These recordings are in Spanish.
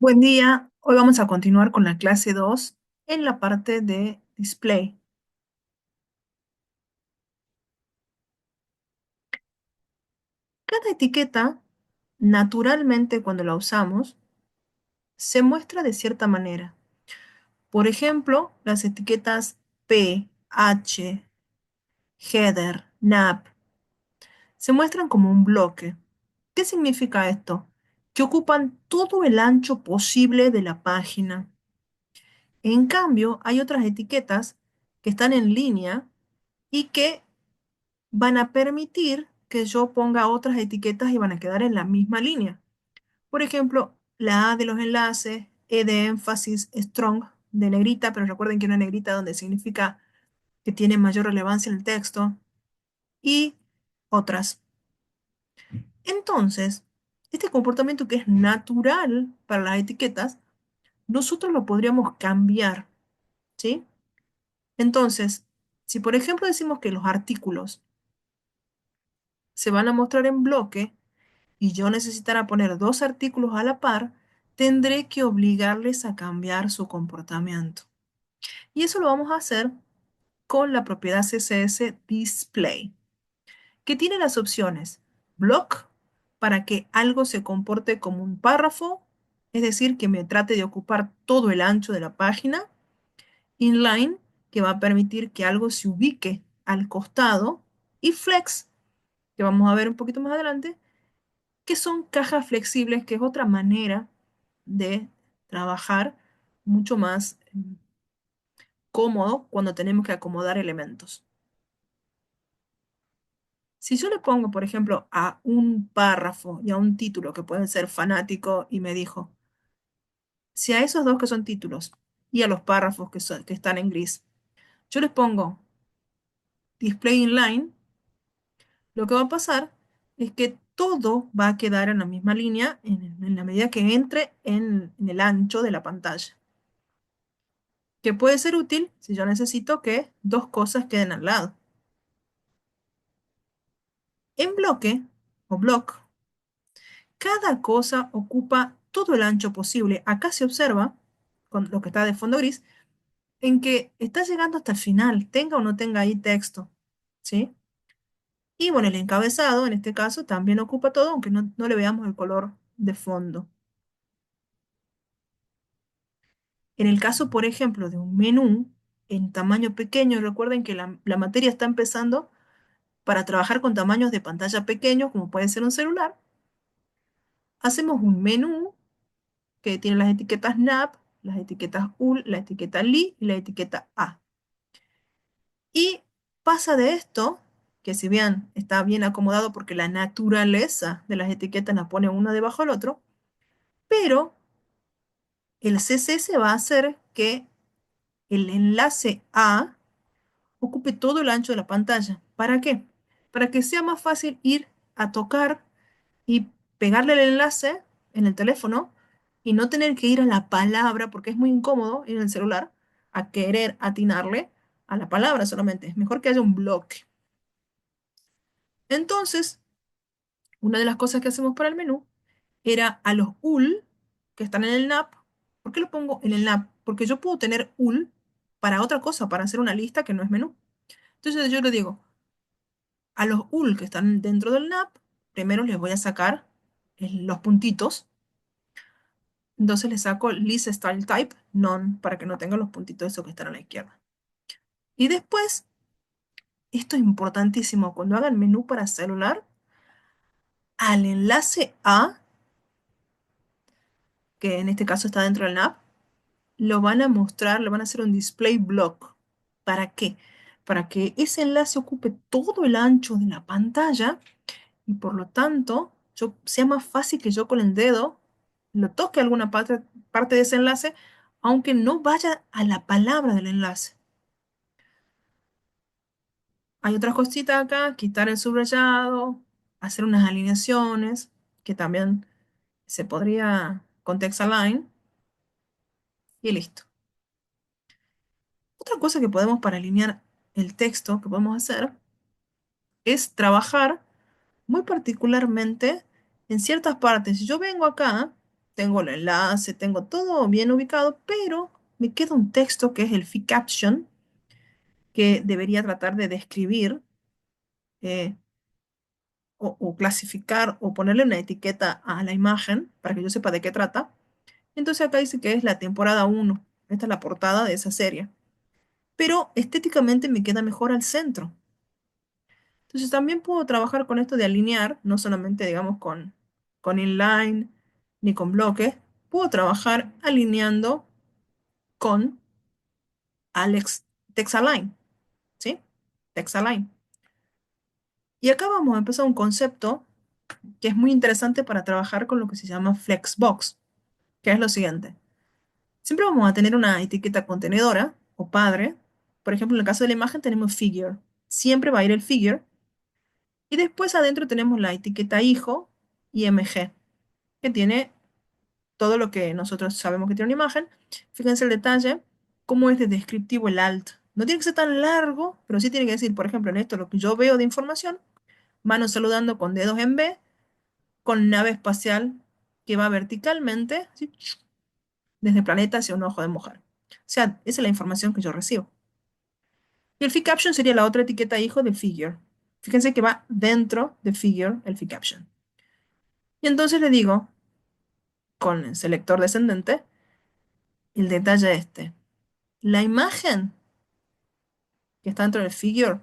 Buen día, hoy vamos a continuar con la clase 2 en la parte de display. Cada etiqueta, naturalmente cuando la usamos, se muestra de cierta manera. Por ejemplo, las etiquetas P, H, header, nav, se muestran como un bloque. ¿Qué significa esto? Que ocupan todo el ancho posible de la página. En cambio, hay otras etiquetas que están en línea y que van a permitir que yo ponga otras etiquetas y van a quedar en la misma línea. Por ejemplo, la A de los enlaces, E de énfasis, strong de negrita, pero recuerden que una negrita donde significa que tiene mayor relevancia en el texto, y otras. Entonces, este comportamiento que es natural para las etiquetas, nosotros lo podríamos cambiar, ¿sí? Entonces, si por ejemplo decimos que los artículos se van a mostrar en bloque, y yo necesitara poner dos artículos a la par, tendré que obligarles a cambiar su comportamiento. Y eso lo vamos a hacer con la propiedad CSS Display, que tiene las opciones Block, para que algo se comporte como un párrafo, es decir, que me trate de ocupar todo el ancho de la página. Inline, que va a permitir que algo se ubique al costado. Y Flex, que vamos a ver un poquito más adelante, que son cajas flexibles, que es otra manera de trabajar mucho más cómodo cuando tenemos que acomodar elementos. Si yo le pongo, por ejemplo, a un párrafo y a un título que pueden ser fanático y me dijo, si a esos dos que son títulos y a los párrafos que están en gris, yo les pongo display inline, lo que va a pasar es que todo va a quedar en la misma línea en la medida que entre en el ancho de la pantalla, que puede ser útil si yo necesito que dos cosas queden al lado. En bloque o block, cada cosa ocupa todo el ancho posible. Acá se observa, con lo que está de fondo gris, en que está llegando hasta el final, tenga o no tenga ahí texto, ¿sí? Y bueno, el encabezado, en este caso, también ocupa todo, aunque no le veamos el color de fondo. En el caso, por ejemplo, de un menú en tamaño pequeño, recuerden que la materia está empezando para trabajar con tamaños de pantalla pequeños, como puede ser un celular. Hacemos un menú que tiene las etiquetas NAP, las etiquetas UL, la etiqueta LI y la etiqueta A. Y pasa de esto, que si bien está bien acomodado porque la naturaleza de las etiquetas las pone uno debajo del otro, pero el CSS va a hacer que el enlace A ocupe todo el ancho de la pantalla. ¿Para qué? Para que sea más fácil ir a tocar y pegarle el enlace en el teléfono y no tener que ir a la palabra, porque es muy incómodo ir en el celular a querer atinarle a la palabra solamente. Es mejor que haya un bloque. Entonces, una de las cosas que hacemos para el menú era a los UL que están en el NAP. ¿Por qué lo pongo en el NAP? Porque yo puedo tener UL para otra cosa, para hacer una lista que no es menú. Entonces yo le digo, a los UL que están dentro del NAP, primero les voy a sacar los puntitos. Entonces le saco List Style Type, None, para que no tenga los puntitos esos que están a la izquierda. Y después, esto es importantísimo, cuando hagan menú para celular, al enlace A, que en este caso está dentro del NAP, lo van a mostrar, le van a hacer un display block. ¿Para qué? Para que ese enlace ocupe todo el ancho de la pantalla y por lo tanto sea más fácil que yo con el dedo lo toque alguna parte de ese enlace, aunque no vaya a la palabra del enlace. Hay otras cositas acá, quitar el subrayado, hacer unas alineaciones, que también se podría con text align, y listo. Otra cosa que podemos para alinear el texto que podemos hacer es trabajar muy particularmente en ciertas partes. Si yo vengo acá tengo el enlace, tengo todo bien ubicado, pero me queda un texto que es el fee caption, que debería tratar de describir eh, o clasificar o ponerle una etiqueta a la imagen para que yo sepa de qué trata. Entonces acá dice que es la temporada uno. Esta es la portada de esa serie. Pero estéticamente me queda mejor al centro. Entonces también puedo trabajar con esto de alinear, no solamente digamos con inline ni con bloques, puedo trabajar alineando con Alex Texalign, ¿sí? Texalign. Y acá vamos a empezar un concepto que es muy interesante para trabajar con lo que se llama Flexbox, que es lo siguiente. Siempre vamos a tener una etiqueta contenedora o padre. Por ejemplo, en el caso de la imagen tenemos figure. Siempre va a ir el figure. Y después adentro tenemos la etiqueta hijo y mg, que tiene todo lo que nosotros sabemos que tiene una imagen. Fíjense el detalle, cómo es de descriptivo el alt. No tiene que ser tan largo, pero sí tiene que decir, por ejemplo, en esto lo que yo veo de información, manos saludando con dedos en B, con nave espacial que va verticalmente, así, desde el planeta hacia un ojo de mujer. O sea, esa es la información que yo recibo. Y el fee caption sería la otra etiqueta hijo de figure. Fíjense que va dentro de figure el fee caption. Y entonces le digo, con el selector descendente, el detalle este. La imagen que está dentro del figure,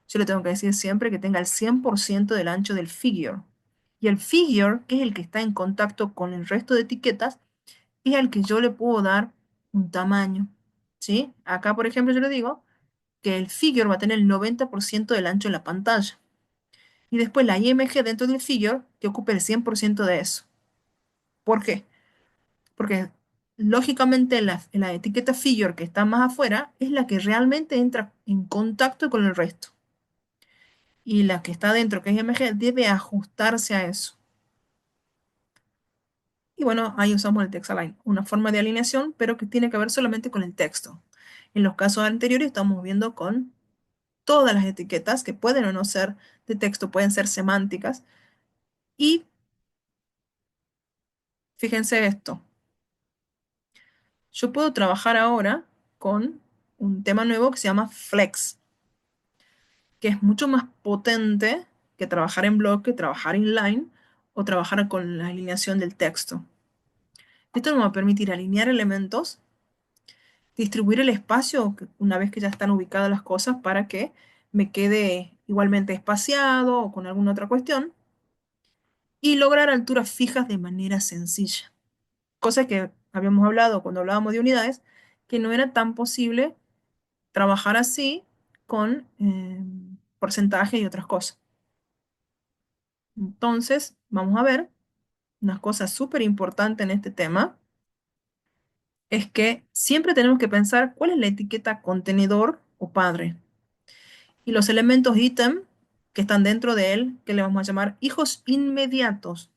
yo le tengo que decir siempre que tenga el 100% del ancho del figure. Y el figure, que es el que está en contacto con el resto de etiquetas, es al que yo le puedo dar un tamaño. ¿Sí? Acá, por ejemplo, yo le digo que el figure va a tener el 90% del ancho de la pantalla. Y después la IMG dentro del figure que ocupe el 100% de eso. ¿Por qué? Porque lógicamente la etiqueta figure que está más afuera es la que realmente entra en contacto con el resto. Y la que está dentro, que es IMG, debe ajustarse a eso. Y bueno, ahí usamos el text align, una forma de alineación, pero que tiene que ver solamente con el texto. En los casos anteriores estamos viendo con todas las etiquetas que pueden o no ser de texto, pueden ser semánticas. Y fíjense esto, yo puedo trabajar ahora con un tema nuevo que se llama Flex, que es mucho más potente que trabajar en bloque, trabajar inline o trabajar con la alineación del texto. Esto nos va a permitir alinear elementos, distribuir el espacio una vez que ya están ubicadas las cosas para que me quede igualmente espaciado o con alguna otra cuestión y lograr alturas fijas de manera sencilla. Cosa que habíamos hablado cuando hablábamos de unidades, que no era tan posible trabajar así con porcentajes y otras cosas. Entonces, vamos a ver una cosa súper importante en este tema, es que siempre tenemos que pensar cuál es la etiqueta contenedor o padre. Y los elementos ítem que están dentro de él, que le vamos a llamar hijos inmediatos.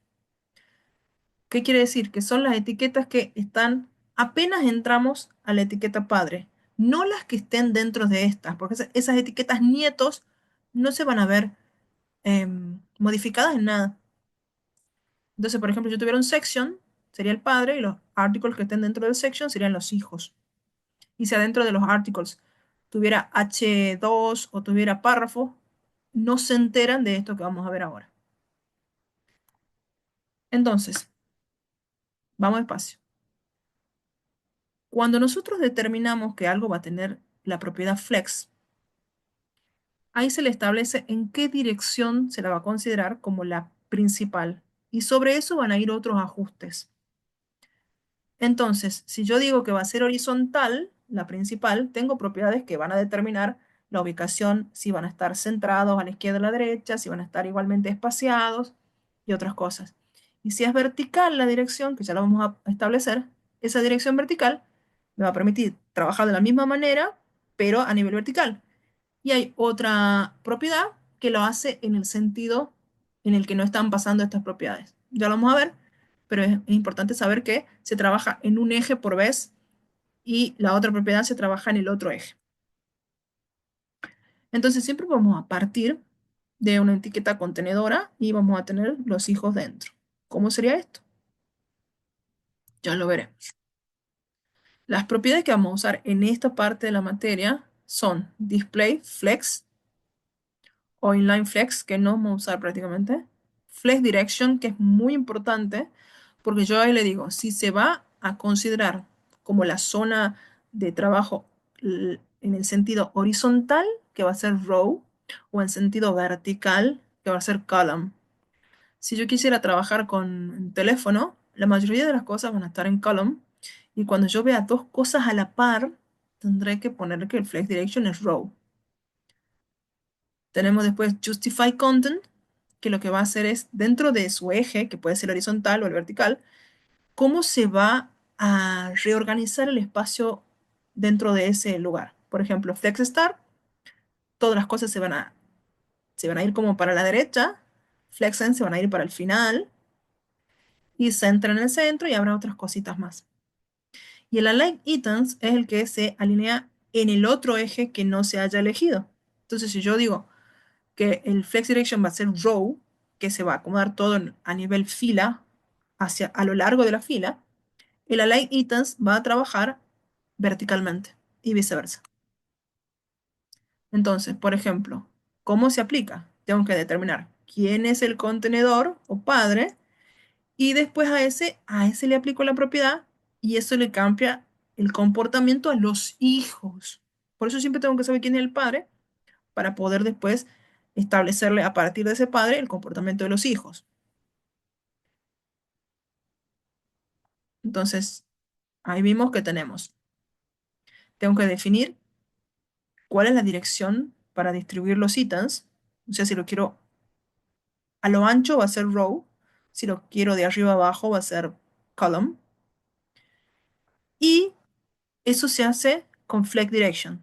¿Qué quiere decir? Que son las etiquetas que están apenas entramos a la etiqueta padre, no las que estén dentro de estas, porque esas etiquetas nietos no se van a ver modificadas en nada. Entonces, por ejemplo, si yo tuviera un section, sería el padre y los articles que estén dentro del section serían los hijos. Y si adentro de los articles tuviera H2 o tuviera párrafo, no se enteran de esto que vamos a ver ahora. Entonces, vamos despacio. Cuando nosotros determinamos que algo va a tener la propiedad flex, ahí se le establece en qué dirección se la va a considerar como la principal. Y sobre eso van a ir otros ajustes. Entonces, si yo digo que va a ser horizontal, la principal, tengo propiedades que van a determinar la ubicación, si van a estar centrados a la izquierda o a la derecha, si van a estar igualmente espaciados y otras cosas. Y si es vertical la dirección, que ya la vamos a establecer, esa dirección vertical me va a permitir trabajar de la misma manera, pero a nivel vertical. Y hay otra propiedad que lo hace en el sentido en el que no están pasando estas propiedades. Ya lo vamos a ver, pero es importante saber que se trabaja en un eje por vez y la otra propiedad se trabaja en el otro eje. Entonces siempre vamos a partir de una etiqueta contenedora y vamos a tener los hijos dentro. ¿Cómo sería esto? Ya lo veremos. Las propiedades que vamos a usar en esta parte de la materia son display, flex o inline flex, que no vamos a usar prácticamente. Flex direction, que es muy importante, porque yo ahí le digo, si se va a considerar como la zona de trabajo en el sentido horizontal, que va a ser row, o en sentido vertical, que va a ser column. Si yo quisiera trabajar con un teléfono, la mayoría de las cosas van a estar en column, y cuando yo vea dos cosas a la par, tendré que poner que el flex direction es row. Tenemos después justify content, que lo que va a hacer es, dentro de su eje, que puede ser horizontal o el vertical, cómo se va a reorganizar el espacio dentro de ese lugar. Por ejemplo, flex start, todas las cosas se van a ir como para la derecha, flex end se van a ir para el final, y center en el centro, y habrá otras cositas más. Y el align items es el que se alinea en el otro eje que no se haya elegido. Entonces, si yo digo que el flex direction va a ser row, que se va a acomodar todo a nivel fila, a lo largo de la fila, el align items va a trabajar verticalmente y viceversa. Entonces, por ejemplo, ¿cómo se aplica? Tengo que determinar quién es el contenedor o padre y después a ese le aplico la propiedad y eso le cambia el comportamiento a los hijos. Por eso siempre tengo que saber quién es el padre para poder después establecerle a partir de ese padre el comportamiento de los hijos. Entonces, ahí vimos que tengo que definir cuál es la dirección para distribuir los ítems. O sea, si lo quiero a lo ancho va a ser row, si lo quiero de arriba abajo va a ser column. Y eso se hace con flex direction,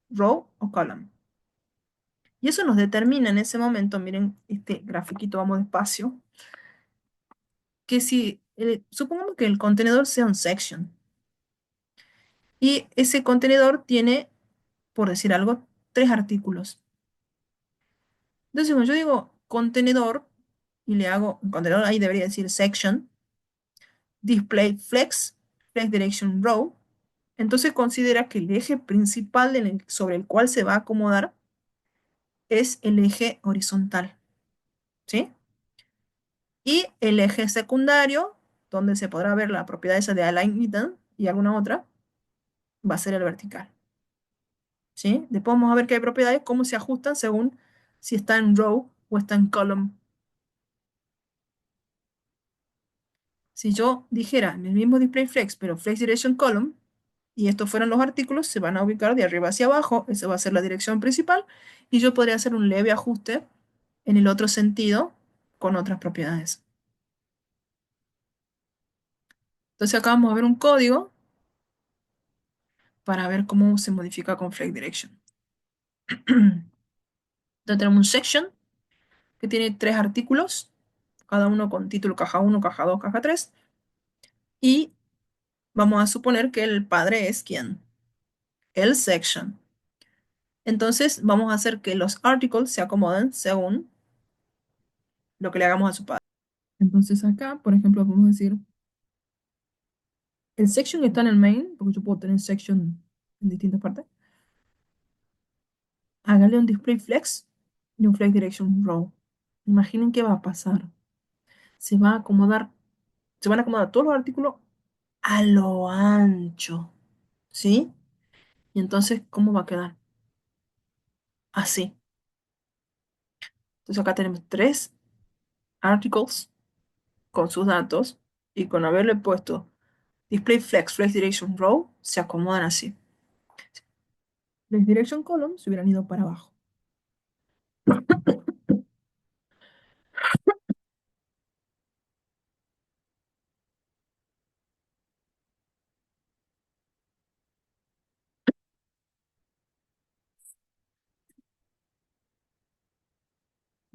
row o column. Y eso nos determina en ese momento, miren este grafiquito, vamos despacio, que si supongamos que el contenedor sea un section y ese contenedor tiene, por decir algo, tres artículos. Entonces, cuando yo digo contenedor y le hago contenedor, ahí debería decir section, display flex, flex direction row. Entonces considera que el eje principal sobre el cual se va a acomodar es el eje horizontal, ¿sí? Y el eje secundario, donde se podrá ver la propiedad esa de align item y alguna otra, va a ser el vertical, ¿sí? Después vamos a ver que hay propiedades, cómo se ajustan según si está en row o está en column. Si yo dijera en el mismo display flex, pero flex direction column, y estos fueran los artículos, se van a ubicar de arriba hacia abajo, esa va a ser la dirección principal, y yo podría hacer un leve ajuste en el otro sentido con otras propiedades. Entonces acá vamos a ver un código para ver cómo se modifica con flex direction. Entonces tenemos un section que tiene tres artículos, cada uno con título caja 1, caja 2, caja 3, y vamos a suponer que el padre es quién, el section. Entonces vamos a hacer que los articles se acomoden según lo que le hagamos a su padre. Entonces acá, por ejemplo, podemos decir, el section está en el main, porque yo puedo tener section en distintas partes. Hágale un display flex y un flex direction row. Imaginen qué va a pasar. Se va a acomodar, se van a acomodar todos los artículos a lo ancho, ¿sí? Y entonces, ¿cómo va a quedar? Así. Entonces acá tenemos tres articles con sus datos y con haberle puesto display flex, flex direction row, se acomodan así. Flex direction column se hubieran ido para abajo.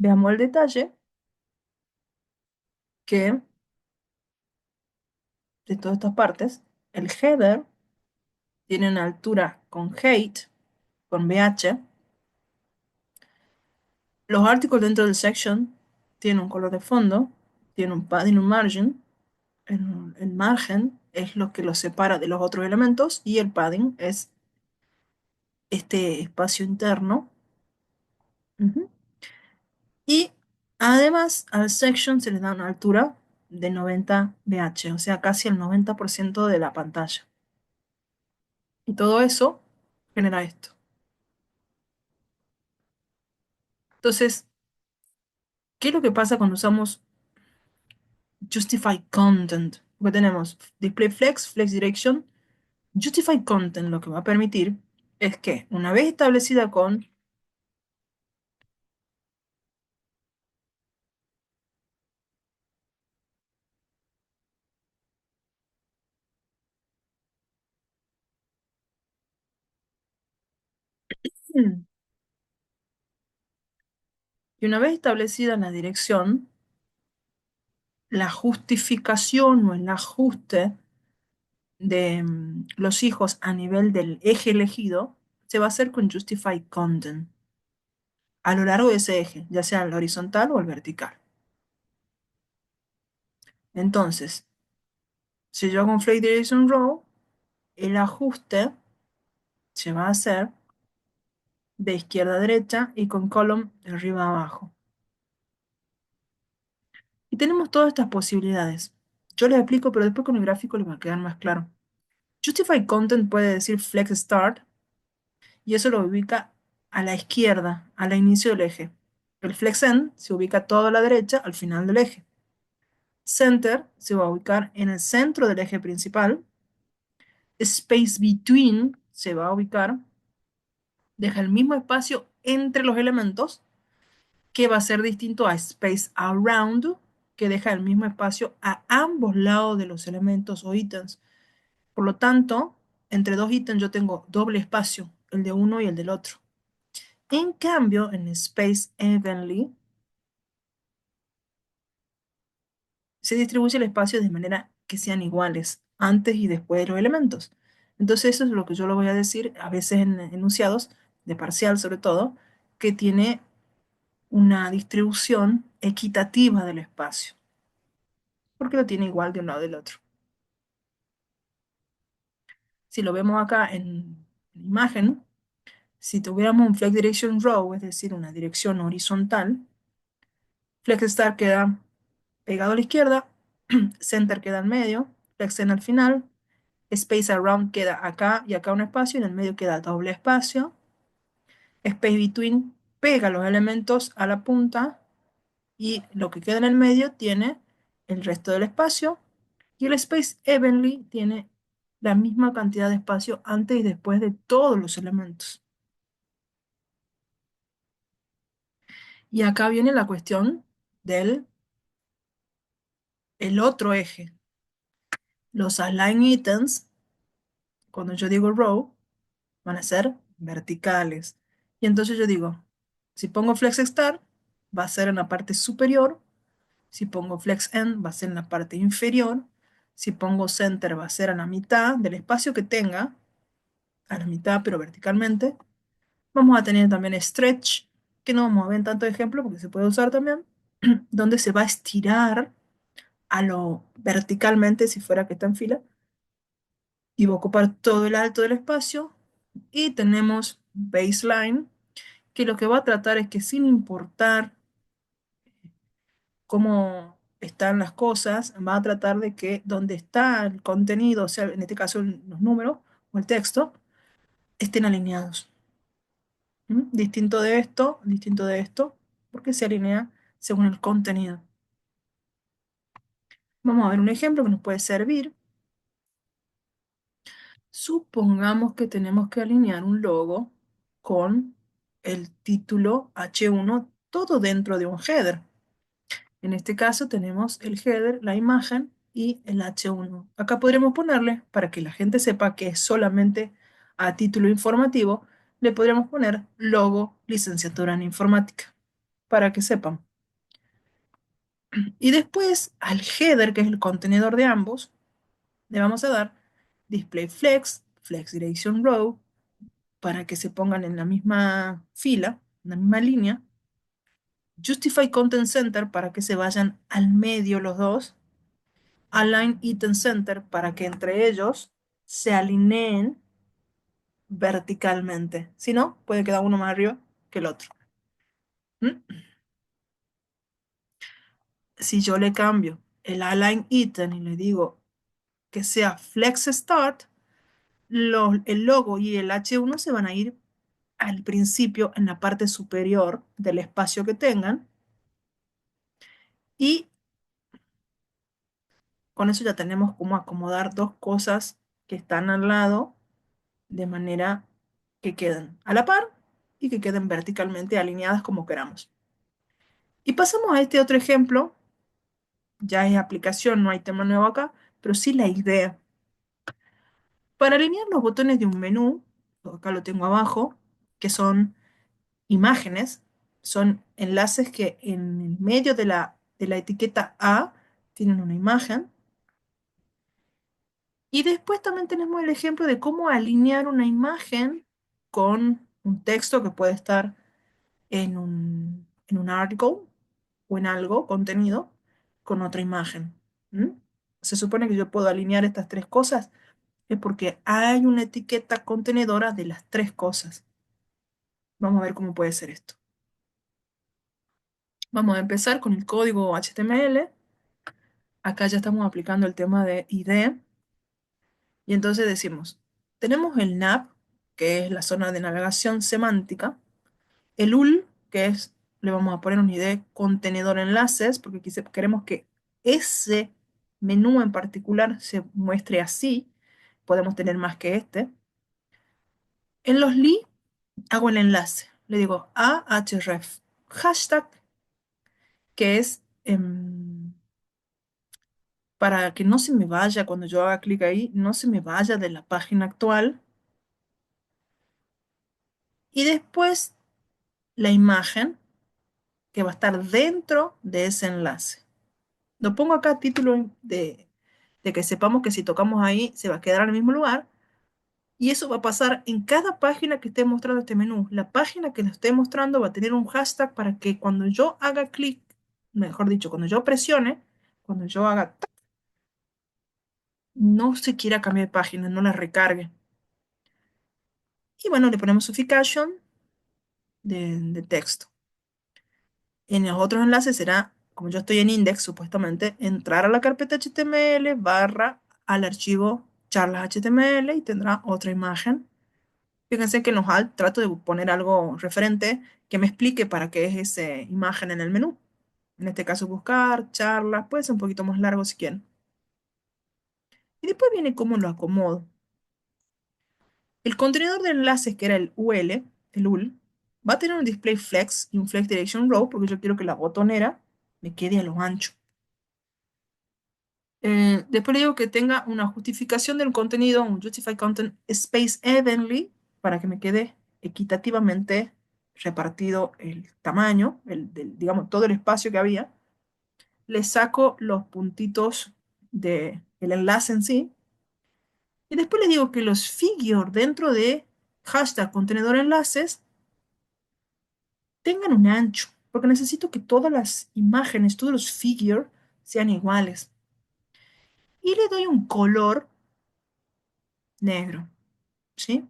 Veamos el detalle que de todas estas partes, el header tiene una altura con height, con BH. Los artículos dentro del section tienen un color de fondo, tienen un padding, un margin. el margen es lo que los separa de los otros elementos y el padding es este espacio interno. Ujú. Y además al section se le da una altura de 90 VH, o sea, casi el 90% de la pantalla. Y todo eso genera esto. Entonces, ¿qué es lo que pasa cuando usamos Justify Content? Porque tenemos Display Flex, Flex Direction. Justify Content lo que va a permitir es que una vez establecida con... Y una vez establecida la dirección, la justificación o el ajuste de los hijos a nivel del eje elegido se va a hacer con Justify Content a lo largo de ese eje, ya sea el horizontal o el vertical. Entonces, si yo hago un Flake Direction Row, el ajuste se va a hacer de izquierda a derecha y con column de arriba a abajo. Y tenemos todas estas posibilidades. Yo les explico, pero después con el gráfico les va a quedar más claro. Justify Content puede decir Flex Start y eso lo ubica a la izquierda, al inicio del eje. El Flex End se ubica todo a la derecha, al final del eje. Center se va a ubicar en el centro del eje principal. Space Between se va a ubicar, deja el mismo espacio entre los elementos, que va a ser distinto a Space Around, que deja el mismo espacio a ambos lados de los elementos o ítems. Por lo tanto, entre dos ítems yo tengo doble espacio, el de uno y el del otro. En cambio, en Space Evenly se distribuye el espacio de manera que sean iguales antes y después de los elementos. Entonces eso es lo que yo lo voy a decir a veces en enunciados, de parcial sobre todo, que tiene una distribución equitativa del espacio, porque lo tiene igual de un lado del otro. Si lo vemos acá en la imagen, si tuviéramos un flex direction row, es decir, una dirección horizontal, flex start queda pegado a la izquierda, center queda al medio, flex end al final, space around queda acá y acá un espacio, y en el medio queda doble espacio, space between pega los elementos a la punta y lo que queda en el medio tiene el resto del espacio, y el space evenly tiene la misma cantidad de espacio antes y después de todos los elementos. Y acá viene la cuestión del el otro eje. Los align items, cuando yo digo row, van a ser verticales. Y entonces yo digo, si pongo flex start, va a ser en la parte superior. Si pongo flex end, va a ser en la parte inferior. Si pongo center, va a ser a la mitad del espacio que tenga, a la mitad, pero verticalmente. Vamos a tener también stretch, que no vamos a ver en tanto ejemplo porque se puede usar también, donde se va a estirar a lo verticalmente si fuera que está en fila y va a ocupar todo el alto del espacio. Y tenemos baseline, que lo que va a tratar es que sin importar cómo están las cosas, va a tratar de que donde está el contenido, o sea, en este caso los números o el texto, estén alineados. ¿Mm? Distinto de esto, porque se alinea según el contenido. Vamos a ver un ejemplo que nos puede servir. Supongamos que tenemos que alinear un logo con el título H1, todo dentro de un header. En este caso tenemos el header, la imagen y el H1. Acá podremos ponerle, para que la gente sepa que es solamente a título informativo, le podríamos poner logo licenciatura en informática, para que sepan. Y después al header, que es el contenedor de ambos, le vamos a dar display flex, flex direction row, para que se pongan en la misma fila, en la misma línea. Justify content center, para que se vayan al medio los dos. Align Item Center para que entre ellos se alineen verticalmente. Si no, puede quedar uno más arriba que el otro. ¿Mm? Si yo le cambio el Align Item y le digo que sea Flex Start, el logo y el H1 se van a ir al principio en la parte superior del espacio que tengan y con eso ya tenemos como acomodar dos cosas que están al lado de manera que queden a la par y que queden verticalmente alineadas como queramos. Y pasamos a este otro ejemplo, ya es aplicación, no hay tema nuevo acá, pero sí la idea. Para alinear los botones de un menú, acá lo tengo abajo, que son imágenes, son enlaces que en el medio de la etiqueta A tienen una imagen. Y después también tenemos el ejemplo de cómo alinear una imagen con un texto que puede estar en un article o en algo, contenido, con otra imagen. ¿Mm? Se supone que yo puedo alinear estas tres cosas, es porque hay una etiqueta contenedora de las tres cosas. Vamos a ver cómo puede ser esto. Vamos a empezar con el código HTML. Acá ya estamos aplicando el tema de ID. Y entonces decimos, tenemos el nav, que es la zona de navegación semántica, el UL, que es, le vamos a poner un ID contenedor enlaces, porque queremos que ese menú en particular se muestre así. Podemos tener más que este. En los li hago el enlace. Le digo ahref hashtag, que es para que no se me vaya cuando yo haga clic ahí, no se me vaya de la página actual. Y después la imagen que va a estar dentro de ese enlace. Lo pongo acá a título de que sepamos que si tocamos ahí se va a quedar en el mismo lugar. Y eso va a pasar en cada página que esté mostrando este menú. La página que lo esté mostrando va a tener un hashtag para que cuando yo haga clic, mejor dicho, cuando yo presione, cuando yo haga tac, no se quiera cambiar de página, no la recargue. Y bueno, le ponemos sufixión de texto. En los otros enlaces será, como yo estoy en index, supuestamente, entrar a la carpeta HTML barra al archivo charlas HTML y tendrá otra imagen. Fíjense que en los alt trato de poner algo referente que me explique para qué es esa imagen en el menú. En este caso buscar, charlas, puede ser un poquito más largo si quieren. Y después viene cómo lo acomodo. El contenedor de enlaces, que era el UL, el UL, va a tener un display flex y un flex direction row porque yo quiero que la botonera me quede a lo ancho. Después le digo que tenga una justificación del contenido, un justify content space evenly, para que me quede equitativamente repartido el tamaño, digamos, todo el espacio que había. Le saco los puntitos del enlace en sí. Y después le digo que los figures dentro de hashtag contenedor enlaces tengan un ancho, porque necesito que todas las imágenes, todos los figures sean iguales. Y le doy un color negro, ¿sí?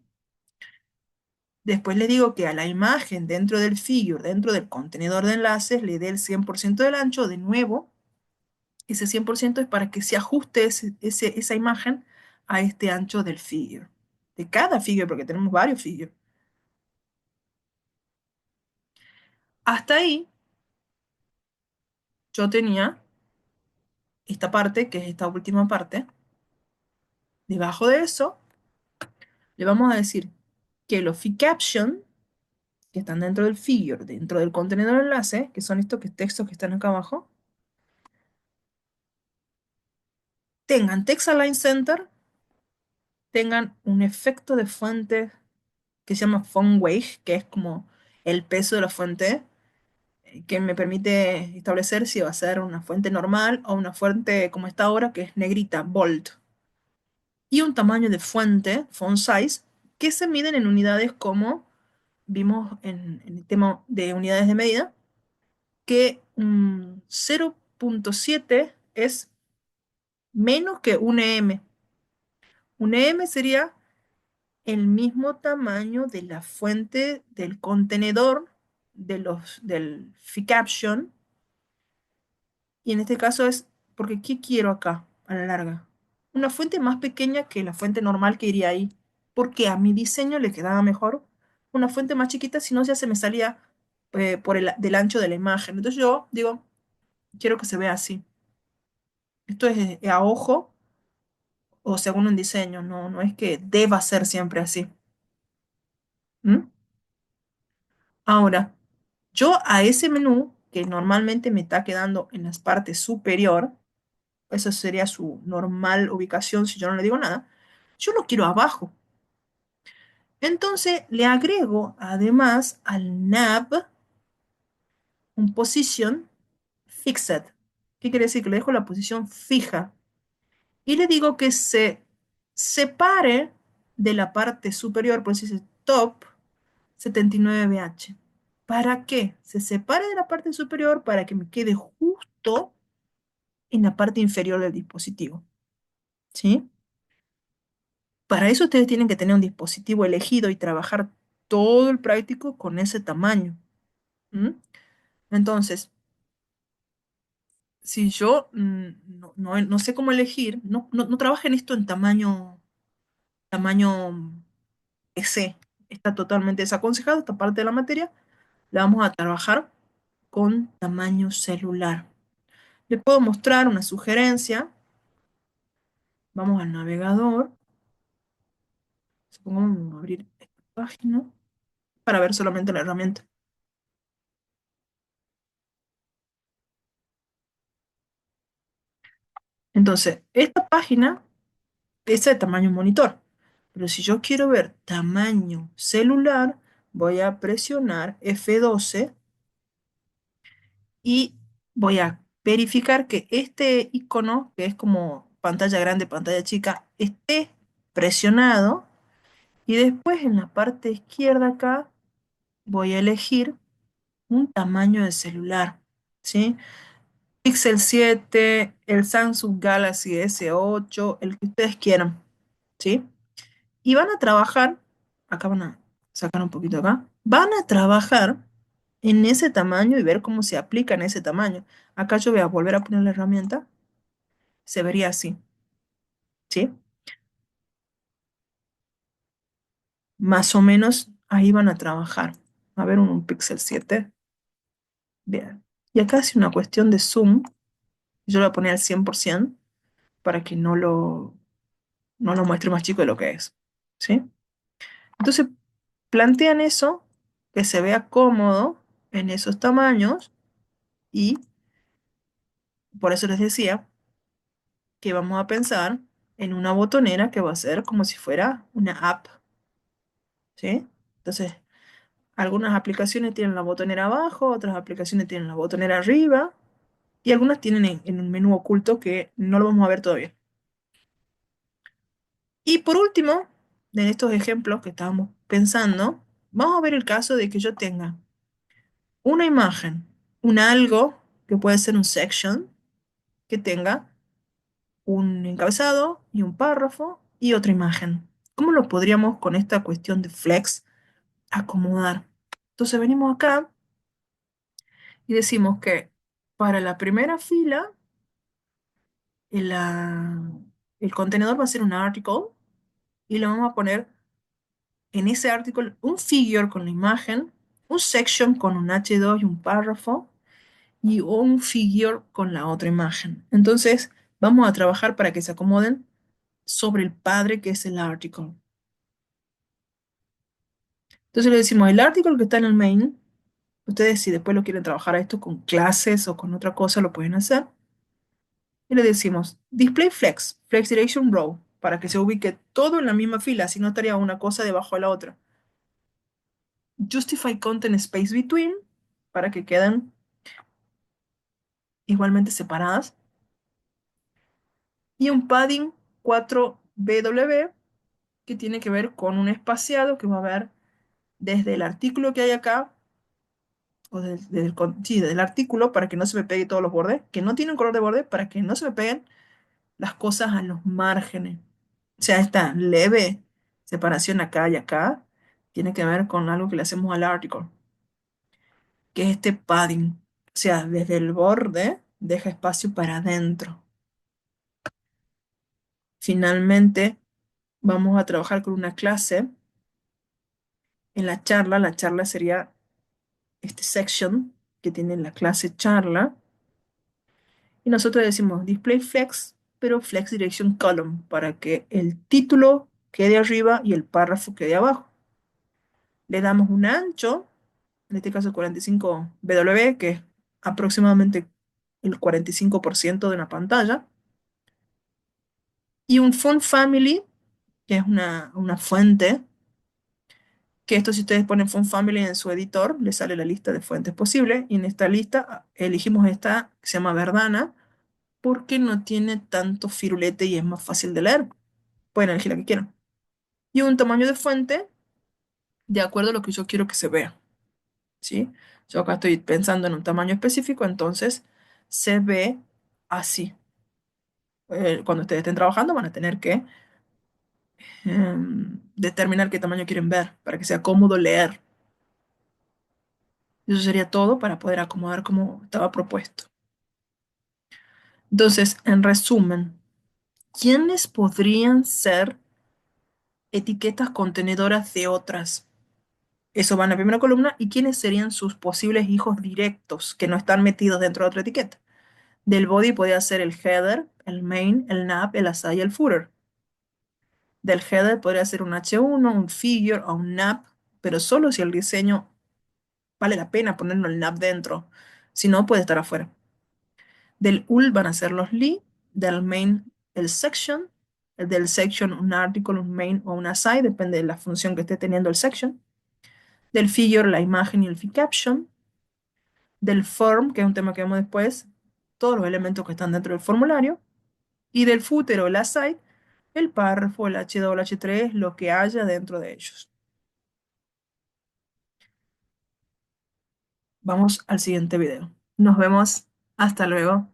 Después le digo que a la imagen dentro del figure, dentro del contenedor de enlaces, le dé el 100% del ancho. De nuevo, ese 100% es para que se ajuste esa imagen a este ancho del figure. De cada figure, porque tenemos varios figures. Hasta ahí yo tenía esta parte, que es esta última parte. Debajo de eso, le vamos a decir que los fig caption, que están dentro del figure, dentro del contenedor de enlace, que son estos textos que están acá abajo, tengan text align center, tengan un efecto de fuente que se llama font weight, que es como el peso de la fuente, que me permite establecer si va a ser una fuente normal o una fuente como está ahora, que es negrita, bold. Y un tamaño de fuente, font size, que se miden en unidades como vimos en el tema de unidades de medida, que 0.7 es menos que un M. Un M sería el mismo tamaño de la fuente del contenedor del caption. Y en este caso es, porque ¿qué quiero acá a la larga? Una fuente más pequeña que la fuente normal que iría ahí. Porque a mi diseño le quedaba mejor una fuente más chiquita, si no ya se me salía del ancho de la imagen. Entonces yo digo, quiero que se vea así. Esto es a ojo o según un diseño, no, no es que deba ser siempre así. ¿Mm? Ahora, yo a ese menú, que normalmente me está quedando en las partes superior, esa sería su normal ubicación si yo no le digo nada, yo lo quiero abajo. Entonces le agrego además al nav un position fixed. ¿Qué quiere decir? Que le dejo la posición fija. Y le digo que se separe de la parte superior, por eso dice top 79BH. ¿Para qué? Se separe de la parte superior para que me quede justo en la parte inferior del dispositivo. ¿Sí? Para eso ustedes tienen que tener un dispositivo elegido y trabajar todo el práctico con ese tamaño. ¿Mm? Entonces, si yo no sé cómo elegir, no trabajen esto en tamaño PC. Está totalmente desaconsejado esta parte de la materia. La vamos a trabajar con tamaño celular. Le puedo mostrar una sugerencia. Vamos al navegador. Supongamos abrir esta página para ver solamente la herramienta. Entonces, esta página es de tamaño monitor. Pero si yo quiero ver tamaño celular, voy a presionar F12 y voy a verificar que este icono, que es como pantalla grande, pantalla chica, esté presionado. Y después en la parte izquierda acá voy a elegir un tamaño de celular, ¿sí? Pixel 7, el Samsung Galaxy S8, el que ustedes quieran, ¿sí? Y van a trabajar, acá van a sacar un poquito acá, van a trabajar en ese tamaño y ver cómo se aplica en ese tamaño. Acá yo voy a volver a poner la herramienta, se vería así, ¿sí? Más o menos ahí van a trabajar. A ver, un Pixel 7. Bien. Y acá hace una cuestión de zoom. Yo lo voy a poner al 100% para que no lo muestre más chico de lo que es. ¿Sí? Entonces, plantean eso, que se vea cómodo en esos tamaños y por eso les decía que vamos a pensar en una botonera que va a ser como si fuera una app. ¿Sí? Entonces, algunas aplicaciones tienen la botonera abajo, otras aplicaciones tienen la botonera arriba y algunas tienen en un menú oculto que no lo vamos a ver todavía. Y por último, de estos ejemplos que estábamos pensando, vamos a ver el caso de que yo tenga una imagen, un algo, que puede ser un section, que tenga un encabezado y un párrafo y otra imagen. ¿Cómo lo podríamos con esta cuestión de flex acomodar? Entonces venimos acá y decimos que para la primera fila el, ah, el contenedor va a ser un article y le vamos a poner en ese artículo un figure con la imagen, un section con un H2 y un párrafo, y un figure con la otra imagen. Entonces, vamos a trabajar para que se acomoden sobre el padre que es el article. Entonces le decimos el article que está en el main. Ustedes si después lo quieren trabajar a esto con clases o con otra cosa, lo pueden hacer. Y le decimos display flex, flex direction row, para que se ubique todo en la misma fila, si no estaría una cosa debajo de la otra. Justify content space between, para que queden igualmente separadas. Y un padding 4BW que tiene que ver con un espaciado que va a ver desde el artículo que hay acá, o sí, desde el artículo para que no se me pegue todos los bordes, que no tienen color de borde, para que no se me peguen, las cosas a los márgenes. O sea, esta leve separación acá y acá tiene que ver con algo que le hacemos al article, que es este padding. O sea, desde el borde deja espacio para adentro. Finalmente, vamos a trabajar con una clase. En la charla sería este section que tiene la clase charla. Y nosotros decimos display flex, pero flex direction column, para que el título quede arriba y el párrafo quede abajo. Le damos un ancho, en este caso 45 W, que es aproximadamente el 45% de una pantalla, y un font family, que es una fuente, que esto si ustedes ponen font family en su editor, les sale la lista de fuentes posibles, y en esta lista elegimos esta que se llama Verdana, porque no tiene tanto firulete y es más fácil de leer. Pueden elegir la que quieran. Y un tamaño de fuente de acuerdo a lo que yo quiero que se vea, ¿sí? Yo acá estoy pensando en un tamaño específico, entonces se ve así. Cuando ustedes estén trabajando van a tener que determinar qué tamaño quieren ver para que sea cómodo leer. Eso sería todo para poder acomodar como estaba propuesto. Entonces, en resumen, ¿quiénes podrían ser etiquetas contenedoras de otras? Eso va en la primera columna. ¿Y quiénes serían sus posibles hijos directos que no están metidos dentro de otra etiqueta? Del body podría ser el header, el main, el nav, el aside y el footer. Del header podría ser un H1, un figure o un nav, pero solo si el diseño vale la pena ponerlo el nav dentro. Si no, puede estar afuera. Del ul van a ser los li, del main el section, el del section un article, un main o un aside, depende de la función que esté teniendo el section. Del figure la imagen y el caption. Del form, que es un tema que vemos después, todos los elementos que están dentro del formulario. Y del footer o la site, el párrafo, el H2 o el H3, lo que haya dentro de ellos. Vamos al siguiente video. Nos vemos. Hasta luego.